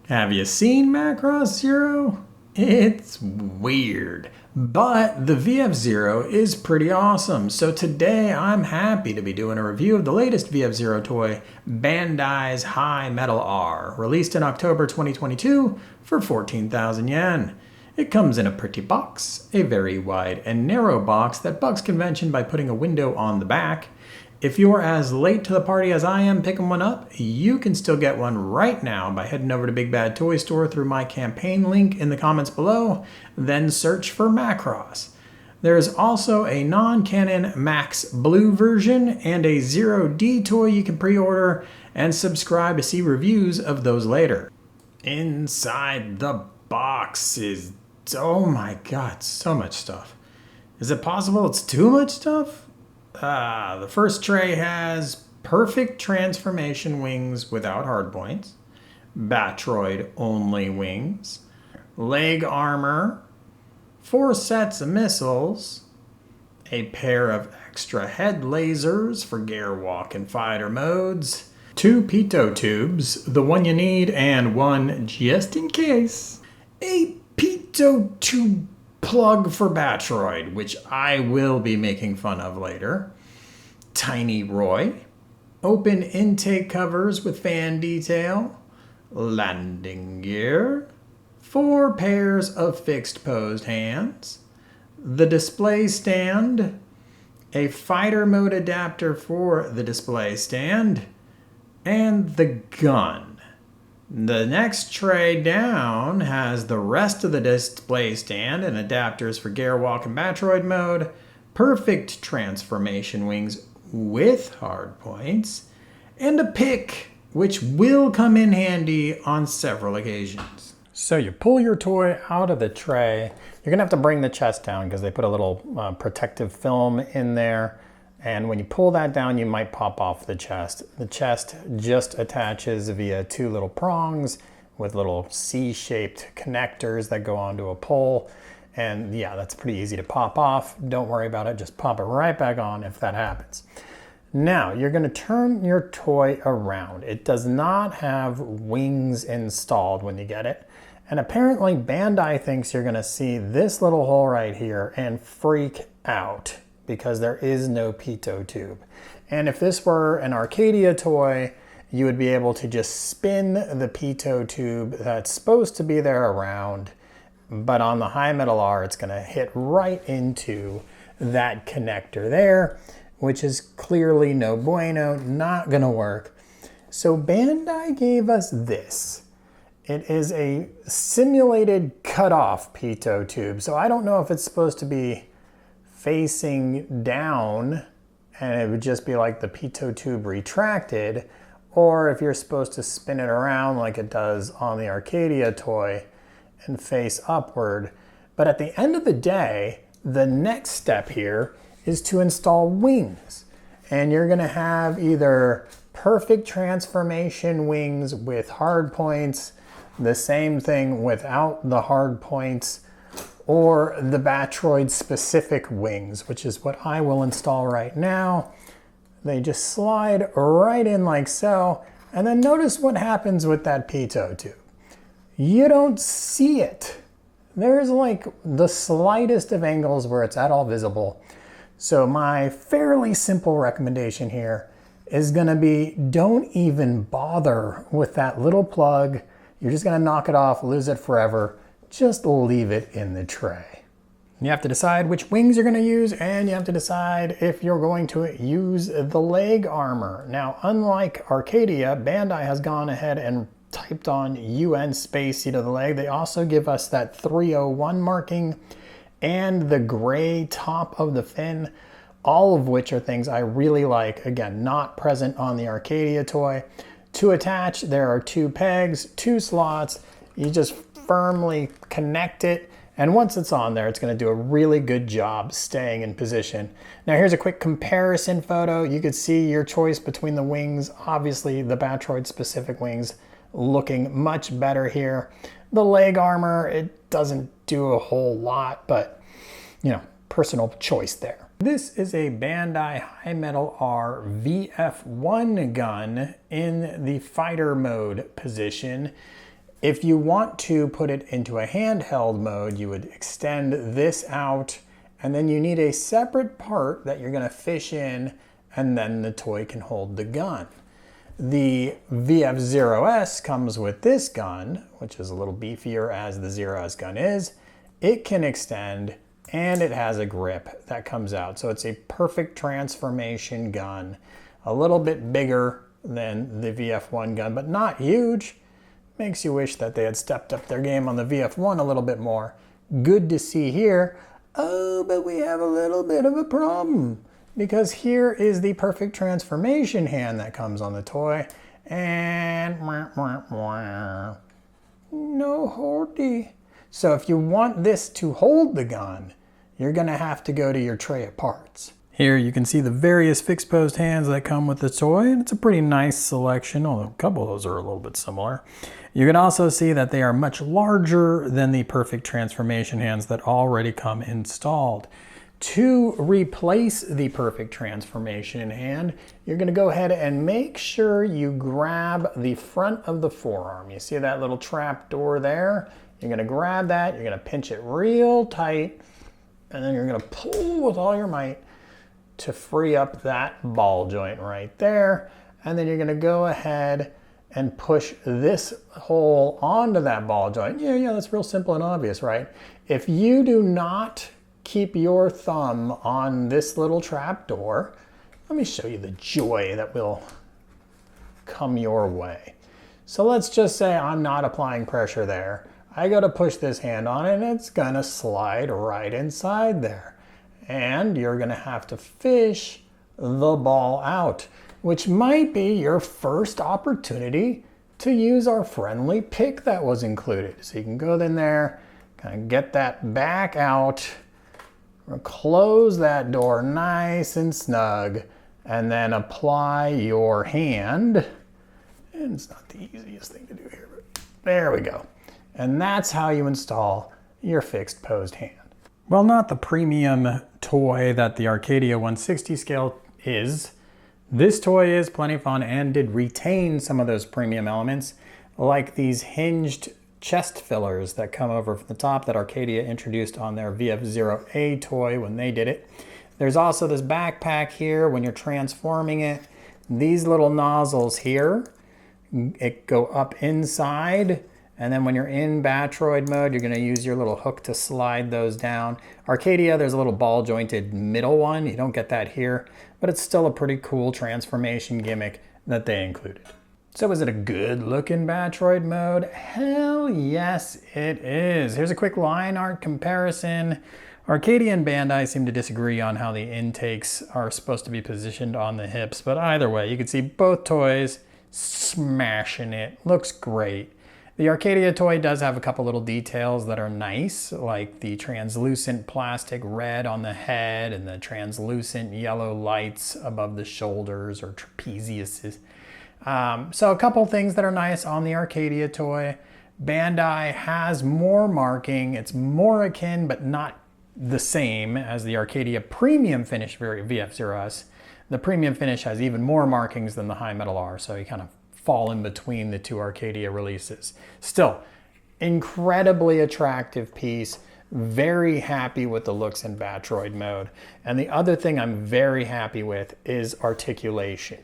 Have you seen Macross Zero? It's weird, but the VF-0 is pretty awesome. So today I'm happy to be doing a review of the latest VF-0 toy, Bandai's High Metal R, released in October 2022 for 14,000 yen. It comes in a pretty box, a very wide and narrow box that bucks convention by putting a window on the back. If you're as late to the party as I am picking one up, you can still get one right now by heading over to Big Bad Toy Store through my campaign link in the comments below, then search for Macross. There's also a non-canon Max Blue version and a 0D toy you can pre-order and subscribe to see reviews of those later. Inside the box is, oh my god, so much stuff. Is it possible it's too much stuff? The first tray has perfect transformation wings without hardpoints, Batroid only wings, leg armor, 4 sets of missiles, a pair of extra head lasers for gear walk and fighter modes, 2 pitot tubes, the one you need and one just in case, a pitot tube plug for Batroid, which I will be making fun of later, Tiny Roy, open intake covers with fan detail, landing gear, 4 pairs of fixed posed hands, the display stand, a fighter mode adapter for the display stand, and the gun. The next tray down has the rest of the display stand and adapters for gear walk and Batroid mode, perfect transformation wings with hardpoints, and a pick, which will come in handy on several occasions. So you pull your toy out of the tray. You're gonna have to bring the chest down because they put a little protective film in there. And when you pull that down, you might pop off the chest. The chest just attaches via 2 little prongs with little C-shaped connectors that go onto a pole. And yeah, that's pretty easy to pop off. Don't worry about it, just pop it right back on if that happens. Now, you're gonna turn your toy around. It does not have wings installed when you get it. And apparently Bandai thinks you're gonna see this little hole right here and freak out, because there is no pitot tube. And if this were an Arcadia toy, you would be able to just spin the pitot tube that's supposed to be there around, but on the High Metal R, it's gonna hit right into that connector there, which is clearly no bueno, not gonna work. So Bandai gave us this. It is a simulated cutoff pitot tube. So I don't know if it's supposed to be facing down and it would just be like the pitot tube retracted, or if you're supposed to spin it around like it does on the Arcadia toy and face upward. But at the end of the day, the next step here is to install wings. And you're gonna have either perfect transformation wings with hard points, the same thing without the hard points, or the Batroid specific wings, which is what I will install right now. They just slide right in like so, and then notice what happens with that pitot tube. You don't see it. There's like the slightest of angles where it's at all visible. So my fairly simple recommendation here is gonna be, don't even bother with that little plug. You're just gonna knock it off, lose it forever. Just leave it in the tray. You have to decide which wings you're gonna use, and you have to decide if you're going to use the leg armor. Now, unlike Arcadia, Bandai has gone ahead and typed on UN Spacey to the leg. They also give us that 301 marking and the gray top of the fin, all of which are things I really like. Again, not present on the Arcadia toy. To attach, there are 2 pegs, 2 slots. You just firmly connect it, And once it's on there, it's going to do a really good job staying in position. Now here's a quick comparison photo. You could see your choice between the wings. Obviously the Batroid specific wings looking much better here. The leg armor, it doesn't do a whole lot, but you know, personal choice there. This is a Bandai High Metal R VF-1 gun in the fighter mode position. If you want to put it into a handheld mode, you would extend this out, and then you need a separate part that you're going to fish in, and then the toy can hold the gun. The VF-0S comes with this gun, which is a little beefier as the 0S gun is. It can extend, and it has a grip that comes out. So it's a perfect transformation gun. A little bit bigger than the VF-1 gun, but not huge. Makes you wish that they had stepped up their game on the VF-1 a little bit more. Good to see here. Oh, but we have a little bit of a problem, because here is the perfect transformation hand that comes on the toy, and no holdy. So if you want this to hold the gun, you're gonna have to go to your tray of parts. Here you can see the various fixed posed hands that come with the toy, and it's a pretty nice selection, although a couple of those are a little bit similar. You can also see that they are much larger than the perfect transformation hands that already come installed. To replace the perfect transformation hand, you're going to go ahead and make sure you grab the front of the forearm. You see that little trap door there? You're going to grab that, you're going to pinch it real tight, and then you're going to pull with all your might to free up that ball joint right there. And then you're going to go ahead and push this hole onto that ball joint. Yeah, that's real simple and obvious, right? If you do not keep your thumb on this little trap door, let me show you the joy that will come your way. So let's just say I'm not applying pressure there. I go to push this hand on it, and it's gonna slide right inside there. And you're gonna have to fish the ball out, which might be your first opportunity to use our friendly pick that was included. So you can go in there, kind of get that back out, close that door nice and snug, and then apply your hand. And it's not the easiest thing to do here, but there we go. And that's how you install your fixed posed hand. Well, not the premium toy that the Arcadia 160 scale is. This toy is plenty fun and did retain some of those premium elements, like these hinged chest fillers that come over from the top that Arcadia introduced on their VF-0A toy when they did it. There's also this backpack here when you're transforming it. These little nozzles here, it go up inside, and then when you're in Batroid mode, you're gonna use your little hook to slide those down. Arcadia, there's a little ball jointed middle one. You don't get that here, but it's still a pretty cool transformation gimmick that they included. So is it a good looking Batroid mode? Hell yes, it is. Here's a quick line art comparison. Arcadia and Bandai seem to disagree on how the intakes are supposed to be positioned on the hips, but either way, you can see both toys smashing it. Looks great. The Arcadia toy does have a couple little details that are nice, like the translucent plastic red on the head and the translucent yellow lights above the shoulders or trapeziuses. So a couple things that are nice on the Arcadia toy. Bandai has more marking. It's more akin, but not the same as the Arcadia Premium Finish VF-0S. The Premium Finish has even more markings than the High Metal R, so you kind of fall in between the two Arcadia releases. Still, incredibly attractive piece. Very happy with the looks in Batroid mode. And the other thing I'm very happy with is articulation.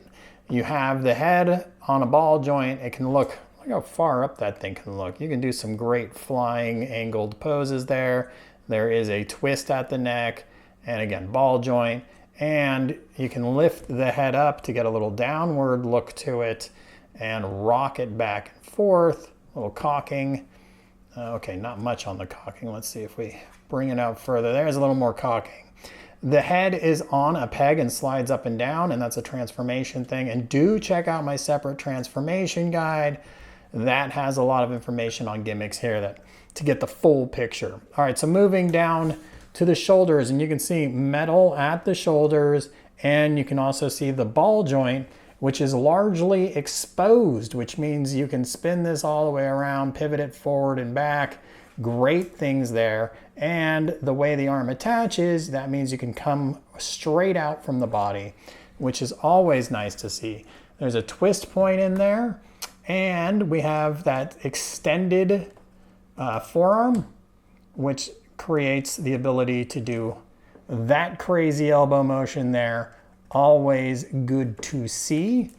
You have the head on a ball joint. It can look, look how far up that thing can look. You can do some great flying angled poses there. There is a twist at the neck, and again, ball joint. And you can lift the head up to get a little downward look to it and rock it back and forth, a little cocking. Okay, not much on the cocking. Let's see if we bring it out further. There's a little more cocking. The head is on a peg and slides up and down, and that's a transformation thing. And do check out my separate transformation guide. That has a lot of information on gimmicks here that to get the full picture. All right, so moving down to the shoulders, and you can see metal at the shoulders, and you can also see the ball joint, which is largely exposed, which means you can spin this all the way around, pivot it forward and back. Great things there. And the way the arm attaches, that means you can come straight out from the body, which is always nice to see. There's a twist point in there, and we have that extended forearm, which creates the ability to do that crazy elbow motion there. Always good to see.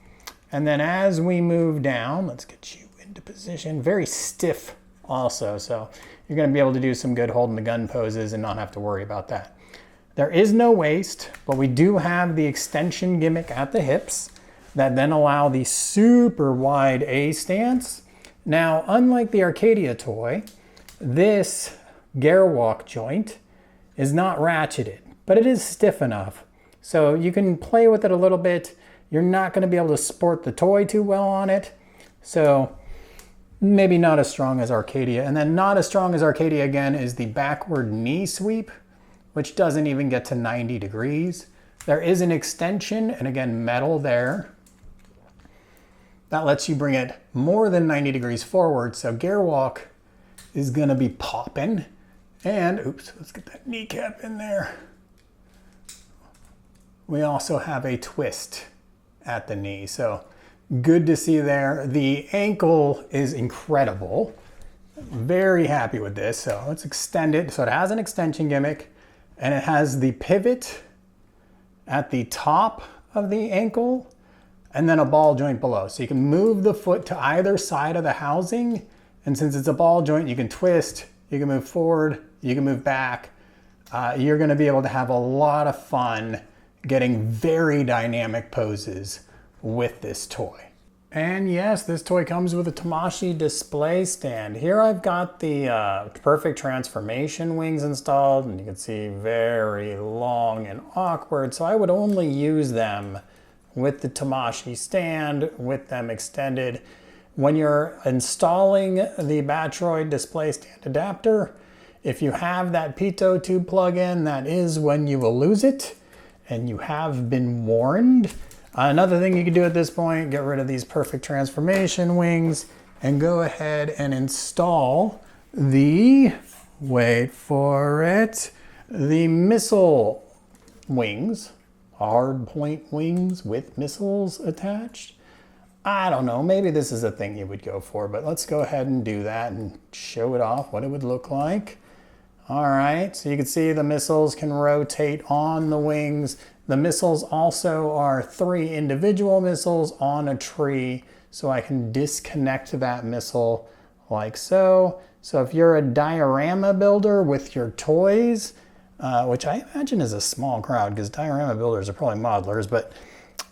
And then as we move down, let's get you into position. Very stiff also, so you're going to be able to do some good holding the gun poses and not have to worry about that. There is no waist, but we do have the extension gimmick at the hips that then allow the super wide A stance. Now, unlike the Arcadia toy, this gear walk joint is not ratcheted, but it is stiff enough. So you can play with it a little bit. You're not going to be able to sport the toy too well on it. So maybe not as strong as Arcadia. And then not as strong as Arcadia again is the backward knee sweep, which doesn't even get to 90 degrees. There is an extension, and again, metal there. That lets you bring it more than 90 degrees forward. So gear walk is going to be popping. And oops, let's get that kneecap in there. We also have a twist at the knee, so good to see there. The ankle is incredible. Very happy with this. So let's extend it. So it has an extension gimmick, and it has the pivot at the top of the ankle and then a ball joint below. So you can move the foot to either side of the housing, and since it's a ball joint, you can twist, you can move forward, you can move back. You're going to be able to have a lot of fun getting very dynamic poses with this toy. And yes, this toy comes with a Tamashii display stand. Here I've got the perfect transformation wings installed, and you can see very long and awkward. So I would only use them with the Tamashii stand, with them extended. When you're installing the Batroid display stand adapter, if you have that pitot tube plug-in, that is when you will lose it. And you have been warned. Another thing you can do at this point, get rid of these perfect transformation wings and go ahead and install the, wait for it, the missile wings, hard point wings with missiles attached. I don't know, maybe this is a thing you would go for, but let's go ahead and do that and show it off, what it would look like. All right, so you can see the missiles can rotate on the wings. The missiles also are 3 individual missiles on a tree, so I can disconnect that missile like so. So if you're a diorama builder with your toys, which I imagine is a small crowd because diorama builders are probably modelers, but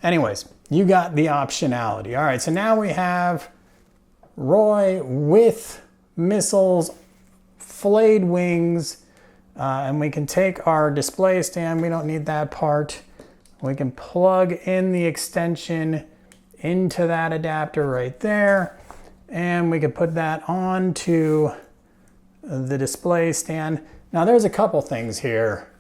anyways, you got the optionality. All right, so now we have Roy with missiles, flayed wings, and we can take our display stand. We don't need that part. We can plug in the extension into that adapter right there, and we can put that onto the display stand. Now there's a couple things here.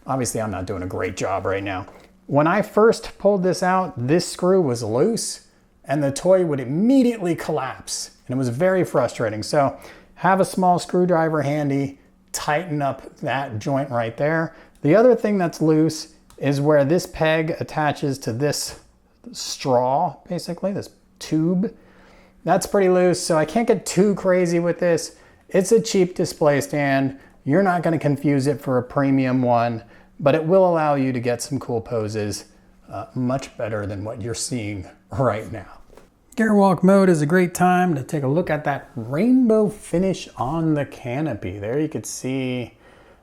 Obviously I'm not doing a great job right now. When I first pulled this out, this screw was loose and the toy would immediately collapse, and it was very frustrating. So have a small screwdriver handy, tighten up that joint right there. The other thing that's loose is where this peg attaches to this straw, basically, this tube. That's pretty loose, so I can't get too crazy with this. It's a cheap display stand. You're not gonna confuse it for a premium one, but it will allow you to get some cool poses much better than what you're seeing right now. Gearwalk mode is a great time to take a look at that rainbow finish on the canopy. There you could see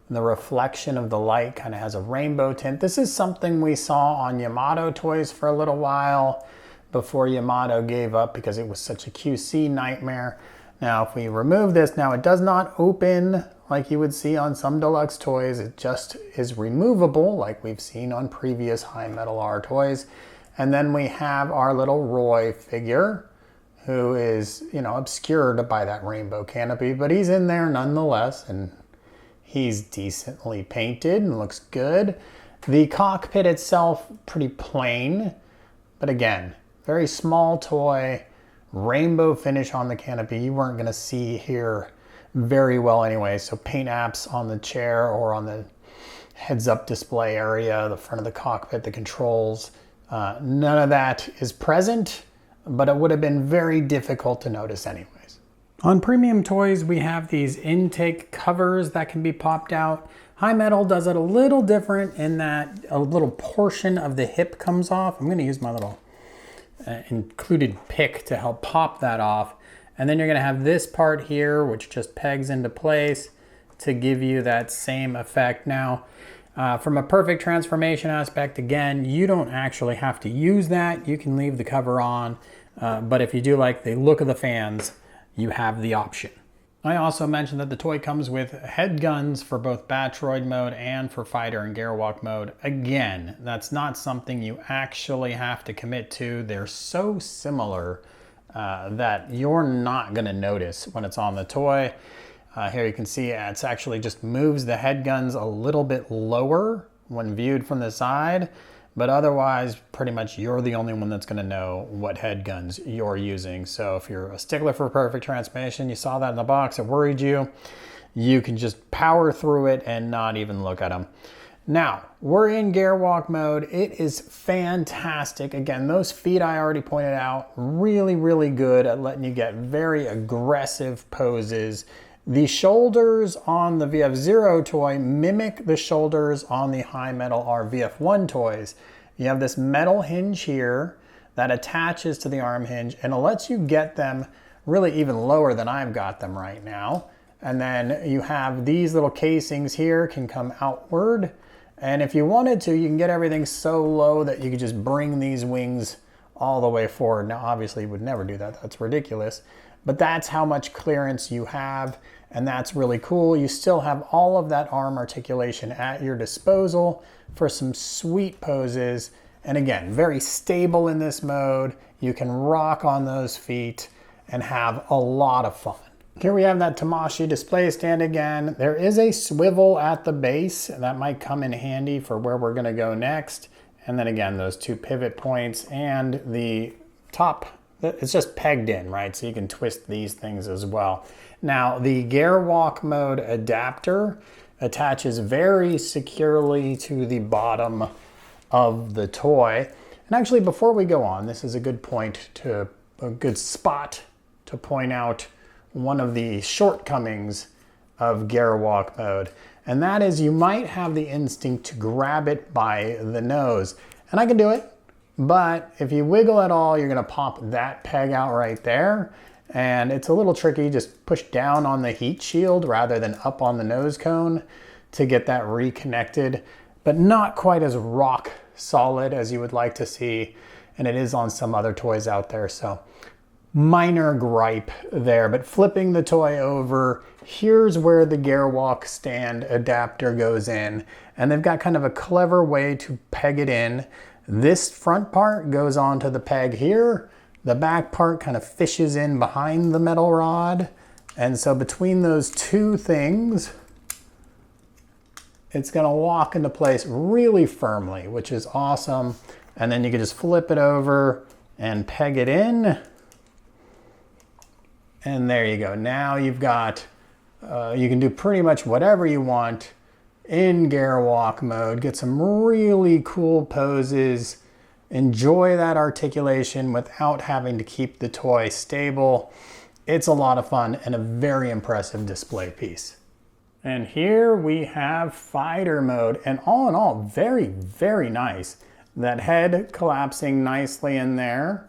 the reflection of the light kind of has a rainbow tint. This is something we saw on Yamato toys for a little while before Yamato gave up because it was such a QC nightmare. Now if we remove this, now it does not open like you would see on some deluxe toys. It just is removable like we've seen on previous high metal R toys. And then we have our little Roy figure. who is, you know, obscured by that rainbow canopy, but he's in there nonetheless, and he's decently painted and looks good. The cockpit itself, pretty plain, but again, very small toy, rainbow finish on the canopy. You weren't gonna see here very well anyway, so paint apps on the chair or on the heads-up display area, the front of the cockpit, the controls, none of that is present, but it would have been very difficult to notice anyways. On premium toys, we have these intake covers that can be popped out. High Metal does it a little different in that a little portion of the hip comes off. I'm gonna use my little included pick to help pop that off. And then you're gonna have this part here, which just pegs into place to give you that same effect. Now, from a perfect transformation aspect, again, you don't actually have to use that. You can leave the cover on, but if you do like the look of the fans, you have the option. I also mentioned that the toy comes with head guns for both Batroid mode and for fighter and Garewalk mode. Again, that's not something you actually have to commit to. They're so similar that you're not gonna notice when it's on the toy. Here you can see it's actually just moves the head guns a little bit lower when viewed from the side, but otherwise pretty much you're the only one that's gonna know what head guns you're using. So if you're a stickler for perfect transformation, you saw that in the box, it worried you, you can just power through it and not even look at them. Now, we're in Garewalk mode. It is fantastic. Again, those feet I already pointed out, really, really good at letting you get very aggressive poses. The shoulders on the VF-0 toy mimic the shoulders on the High Metal R VF-1 toys. You have this metal hinge here that attaches to the arm hinge and it lets you get them really even lower than I've got them right now. And then you have these little casings here can come outward. And if you wanted to, you can get everything so low that you could just bring these wings all the way forward. Now, obviously you would never do that. That's ridiculous. But that's how much clearance you have, and that's really cool. You still have all of that arm articulation at your disposal for some sweet poses. And again, very stable in this mode. You can rock on those feet and have a lot of fun. Here we have that Tamashii display stand again. There is a swivel at the base that might come in handy for where we're gonna go next. And then again, those two pivot points and the top, it's just pegged in, right? So you can twist these things as well. Now, the Garewalk mode adapter attaches very securely to the bottom of the toy. And actually, before we go on, this is a good spot to point out one of the shortcomings of Garewalk mode. And that is you might have the instinct to grab it by the nose. And I can do it. But if you wiggle at all, you're gonna pop that peg out right there. And it's a little tricky, just push down on the heat shield rather than up on the nose cone to get that reconnected, but not quite as rock solid as you would like to see. And it is on some other toys out there, so minor gripe there. But flipping the toy over, here's where the Garewalk stand adapter goes in. And they've got kind of a clever way to peg it in. This front part goes onto the peg here. The back part kind of fishes in behind the metal rod. And so between those two things, it's gonna lock into place really firmly, which is awesome. And then you can just flip it over and peg it in. And there you go. Now you've got, you can do pretty much whatever you want in Garewalk mode. Get some really cool poses. Enjoy that articulation without having to keep the toy stable. It's a lot of fun and a very impressive display piece. And here we have fighter mode, and all in all, very, very nice. That head collapsing nicely in there.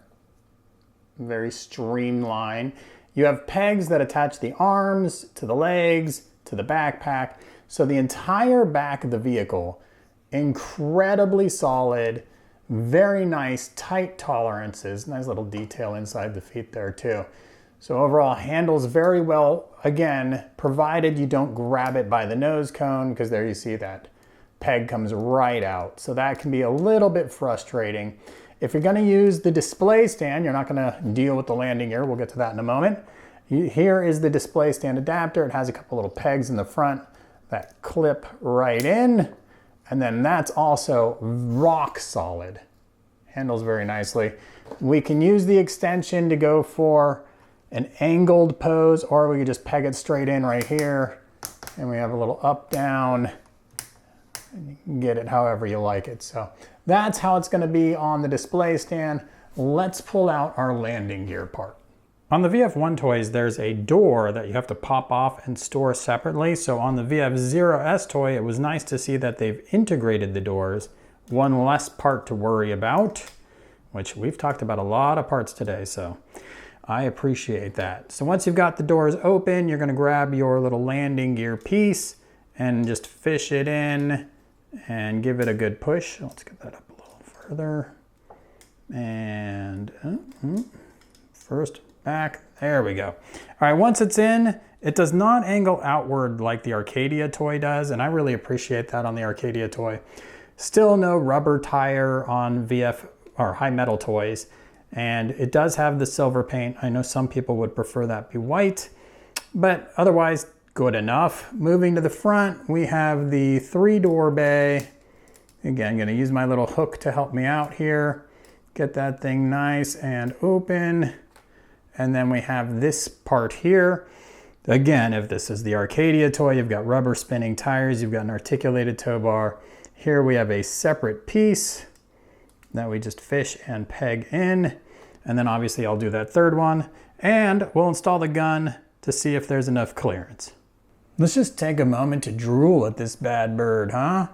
Very streamlined. You have pegs that attach the arms to the legs, to the backpack. So the entire back of the vehicle, incredibly solid, very nice, tight tolerances. Nice little detail inside the feet there too. So overall, handles very well, again, provided you don't grab it by the nose cone, because there you see that peg comes right out. So that can be a little bit frustrating. If you're gonna use the display stand, you're not gonna deal with the landing gear. We'll get to that in a moment. Here is the display stand adapter. It has a couple little pegs in the front that clip right in. And then that's also rock solid. Handles very nicely. We can use the extension to go for an angled pose, or we could just peg it straight in right here. And we have a little up, down, and you can get it however you like it. So that's how it's gonna be on the display stand. Let's pull out our landing gear part. On the VF-1 toys, there's a door that you have to pop off and store separately. So on the VF-0S toy, it was nice to see that they've integrated the doors. One less part to worry about, which we've talked about a lot of parts today, so I appreciate that. So once you've got the doors open, you're gonna grab your little landing gear piece and just fish it in and give it a good push. Let's get that up a little further. And first, back, there we go. All right, once it's in, it does not angle outward like the Arcadia toy does, and I really appreciate that on the Arcadia toy. Still no rubber tire on VF or high metal toys, and it does have the silver paint. I know some people would prefer that be white, but otherwise good enough. Moving to the front, we have the 3-door bay. Again, gonna use my little hook to help me out here. Get that thing nice and open. And then we have this part here. Again, if this is the Arcadia toy, you've got rubber spinning tires, you've got an articulated tow bar. Here we have a separate piece that we just fish and peg in. And then obviously I'll do that third one, and we'll install the gun to see if there's enough clearance. Let's just take a moment to drool at this bad bird, huh?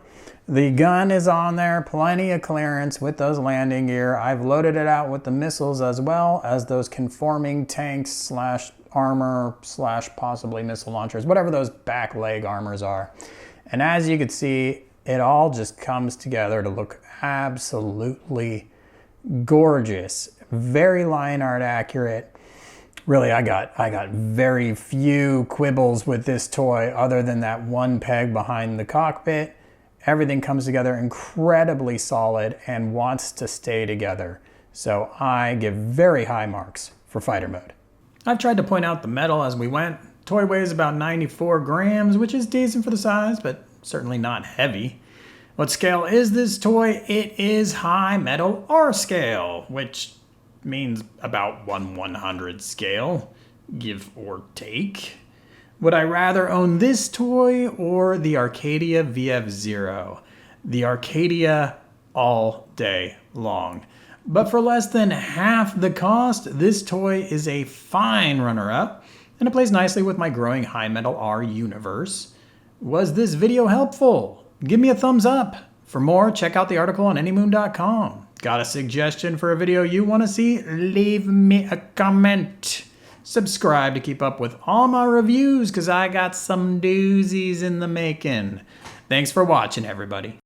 The gun is on there, plenty of clearance with those landing gear. I've loaded it out with the missiles as well as those conforming tanks slash armor slash possibly missile launchers, whatever those back leg armors are. And as you can see, it all just comes together to look absolutely gorgeous. Very line art accurate. Really, I got very few quibbles with this toy other than that one peg behind the cockpit. Everything comes together incredibly solid and wants to stay together. So I give very high marks for fighter mode. I've tried to point out the metal as we went. Toy weighs about 94 grams, which is decent for the size, but certainly not heavy. What scale is this toy? It is high metal R scale, which means about 1/100 scale, give or take. Would I rather own this toy or the Arcadia VF-0? The Arcadia all day long. But for less than half the cost, this toy is a fine runner-up, and it plays nicely with my growing high metal R universe. Was this video helpful? Give me a thumbs up. For more, check out the article on anymoon.com. Got a suggestion for a video you want to see? Leave me a comment. Subscribe to keep up with all my reviews, because I got some doozies in the making. Thanks for watching, everybody.